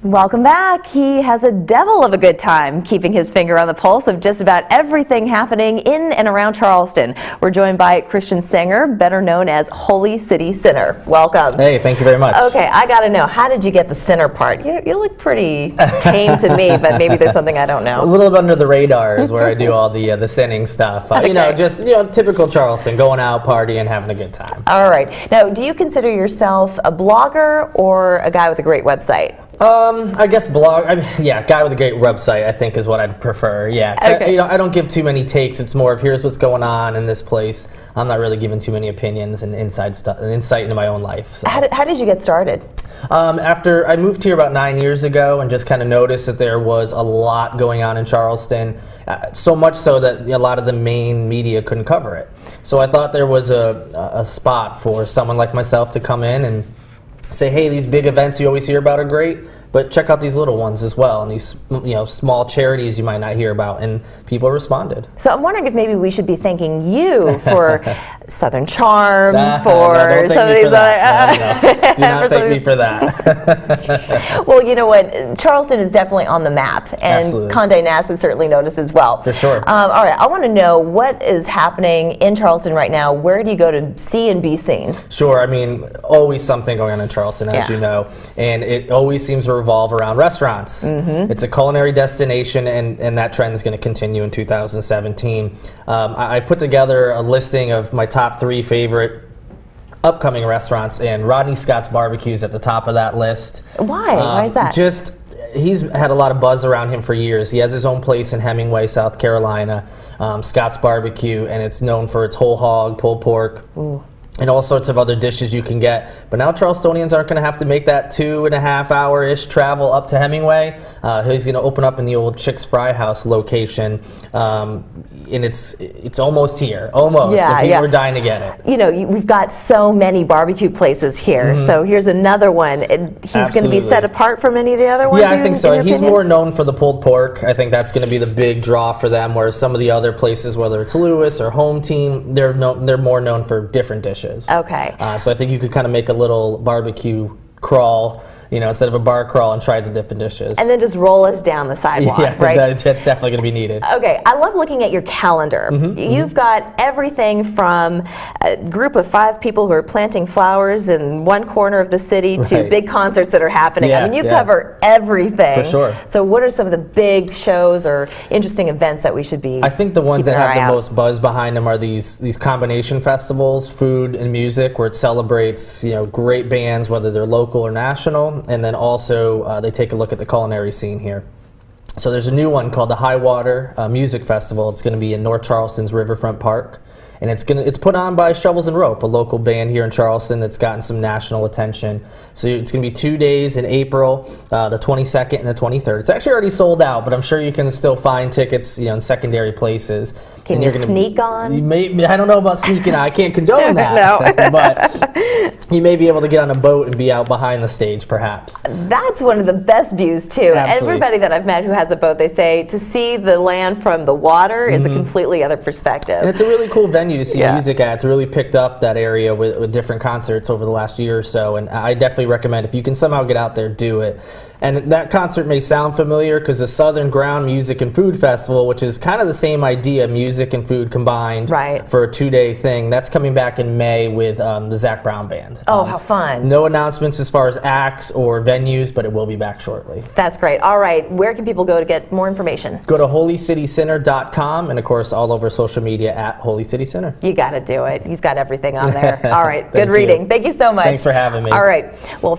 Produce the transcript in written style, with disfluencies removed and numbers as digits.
Welcome back. He has a devil of a good time keeping his finger on the pulse of just about everything happening in and around Charleston. We're joined by Christian Sanger, better known as Holy City Sinner. Welcome. Hey, thank you very much. Okay, I got to know, how did you get the sinner part? You look pretty tame to me, but maybe there's something I don't know. A little bit under the radar is where I do all the sinning stuff. Okay. Typical Charleston, going out, partying, having a good time. All right. Now, do you consider yourself a blogger or a guy with a great website? I guess guy with a great website, I think, is what I'd prefer. Yeah, okay. I don't give too many takes. It's more of here's what's going on in this place. I'm not really giving too many opinions and insight into my own life. So. How did you get started? After I moved here about 9 years ago and just kind of noticed that there was a lot going on in Charleston, so much so that a lot of the main media couldn't cover it. So I thought there was a spot for someone like myself to come in and say, hey, these big events you always hear about are great, but check out these little ones as well, and these small charities you might not hear about, and people responded. So I'm wondering if maybe we should be thanking you for Southern Charm, for some of these other... Do not thank me for that. Well, you know what, Charleston is definitely on the map, and Absolutely. Condé Nast is certainly noticed as well. For sure. All right, I want to know what is happening in Charleston right now. Where do you go to see and be seen? Sure, I mean, always something going on in Charleston, as you know, and it always seems to revolve around restaurants. Mm-hmm. It's a culinary destination, and that trend is going to continue in 2017. I put together a listing of my top 3 favorite upcoming restaurants, and Rodney Scott's Barbecue is at the top of that list. Why? Why is that? He's had a lot of buzz around him for years. He has his own place in Hemingway, South Carolina, Scott's Barbecue, and it's known for its whole hog, pulled pork. Ooh. And all sorts of other dishes you can get. But now Charlestonians aren't going to have to make that 2.5-hour-ish travel up to Hemingway. He's going to open up in the old Chick's Fry House location. And it's almost here, almost. Yeah, so people are dying to get it. You know, we've got so many barbecue places here. Mm-hmm. So here's another one. He's going to be set apart from any of the other ones? Yeah, I think so. He's more known for the pulled pork. I think that's going to be the big draw for them, whereas some of the other places, whether it's Lewis or Home Team, they're more known for different dishes. Okay. So I think you could kind of make a little barbecue crawl, instead of a bar crawl, and try the different dishes. And then just roll us down the sidewalk, right? That's definitely going to be needed. Okay, I love looking at your calendar. Mm-hmm, You've got everything from a group of 5 people who are planting flowers in one corner of the city to big concerts that are happening. Yeah, I mean, you cover everything. For sure. So what are some of the big shows or interesting events that we should be I think the ones that have the out? most buzz behind them are these combination festivals, food and music, where it celebrates great bands, whether they're local or national. And then also they take a look at the culinary scene here. So there's a new one called the High Water Music Festival. It's going to be in North Charleston's Riverfront Park. And it's put on by Shovels and Rope, a local band here in Charleston that's gotten some national attention. So it's going to be 2 days in April, the 22nd and the 23rd. It's actually already sold out, but I'm sure you can still find tickets, in secondary places. Can you sneak on? I don't know about sneaking on. I can't condone that. No. But you may be able to get on a boat and be out behind the stage, perhaps. That's one of the best views, too. Absolutely. Everybody that I've met who has a boat, they say to see the land from the water is a completely other perspective. And it's a really cool venue to see music at. It's really picked up that area with different concerts over the last year or so, and I definitely recommend, if you can somehow get out there, do it. And that concert may sound familiar because the Southern Ground Music and Food Festival, which is kind of the same idea, music and food combined, for a 2-day thing, that's coming back in May with the Zach Brown Band. Oh, how fun. No announcements as far as acts or venues, but it will be back shortly. That's great. All right, where can people go to get more information? Go to holycitycenter.com, and of course all over social media at Holy City Center. You got to do it. He's got everything on there. All right, good reading. Thank you so much. Thanks for having me. All right. Well,